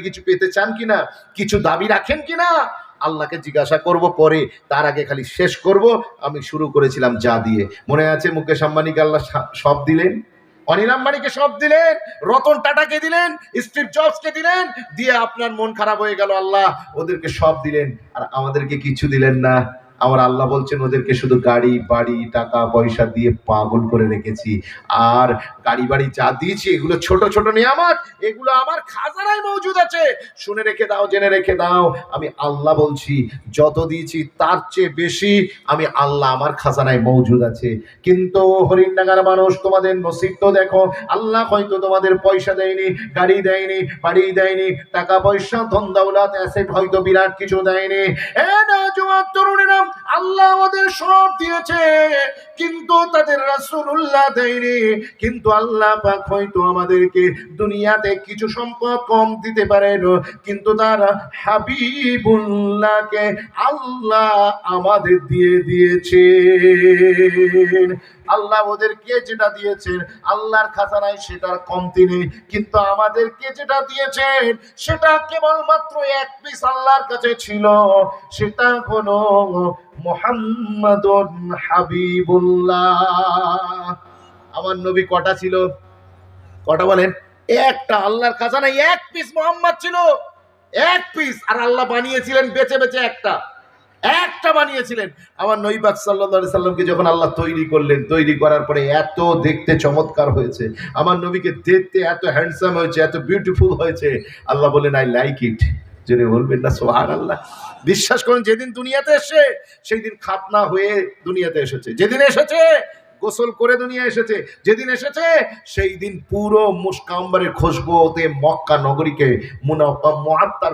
কিছু পেতে চান কিনা, কিছু দাবি রাখেন কিনা? আল্লাহকে জিজ্ঞাসা করব পরে, তার আগে খালি শেষ করব। আমি শুরু করেছিলাম যা দিয়ে, মনে আছে মুকেশ আম্বানিকে আল্লাহ সব দিলেন, অনিল আম্বানিকে সব দিলেন, রতন টাটাকে দিলেন, স্টিভ জবসকে দিলেন, দিয়ে আপনার মন খারাপ হয়ে গেল, আল্লাহ ওদেরকে সব দিলেন আর আমাদেরকে কিছু দিলেন না। আমার আল্লাহ বলছেন ওদেরকে শুধু গাড়ি বাড়ি টাকা পয়সা দিয়ে পাগল করে রেখেছি। আর গাড়ি বাড়ি যা দিয়েছি এগুলো ছোট ছোট নিয়ামত, এগুলো আমার খাজানায় মজুদ আছে। শুনে রেখে দাও, জেনে রেখে দাও, আমি আল্লাহ বলছি যত দিয়েছি তার চেয়ে বেশি আমি আল্লাহ আমার খাজানায় মজুদ আছে। কিন্তু হরিণডাঙ্গার মানুষ, তোমাদের নসিব তো দেখো, আল্লাহ হয়তো তোমাদের পয়সা দেয়নি, গাড়ি দেয়নি, বাড়ি দেয়নি, টাকা পয়সা ধন দৌলত অ্যাসেট হয়তো বিরাট কিছু দেয়নি। নওজোয়ান তরুণেরা, আল্লাহ আমাদের সব দিয়েছে কিন্তু তাদের রাসূলুল্লাহ দেয়নি। কিন্তু আল্লাহ পাক হয়তো আমাদেরকে দুনিয়াতে কিছু সম্পদ কম দিতে পারেন, কিন্তু তার হাবিবুল্লাহকে আল্লাহ আমাদের দিয়ে দিয়েছে। আল্লাহ ওদেরকে যেটা দিয়েছেন আল্লাহর খাজানায় সেটার কমতি নেই, কিন্তু আমাদেরকে যেটা দিয়েছেন সেটা কেবলমাত্র এক পিস আল্লাহর কাছে ছিল, সেটা হলো মুহাম্মাদুন হাবিবুল্লাহ। আমার নবী কটা ছিল? কটা বলেন? একটা। আল্লাহর খাজানায় এক পিস মুহাম্মদ ছিল, এক পিস। আর আল্লাহ বানিয়েছিলেন বেছে বেছে একটা একটা বানিয়েছিলেন। আমার নবী পাক সাল্লাল্লাহু আলাইহি সাল্লামকে যখন আল্লাহ তৈরি করলেন, তৈরি করার পরে এত দেখতে চমৎকার হয়েছে, আমার নবীকে দেখতে এত হ্যান্ডসাম হয়েছে, এত বিউটিফুল হয়েছে, আল্লাহ বলেন আই লাইক ইট। জোরে বলবেন না সুবহানাল্লাহ? বিশ্বাস করুন, যেদিন দুনিয়াতে এসে সেই দিন খাতনা হয়ে দুনিয়াতে এসেছে, যেদিন এসেছে গোসল করে দুনিয়া এসেছে, যেদিন এসেছে সেই দিন পুরো মুশক আম্বরের খুশবুতে মক্কা নগরীকে মুআত্তার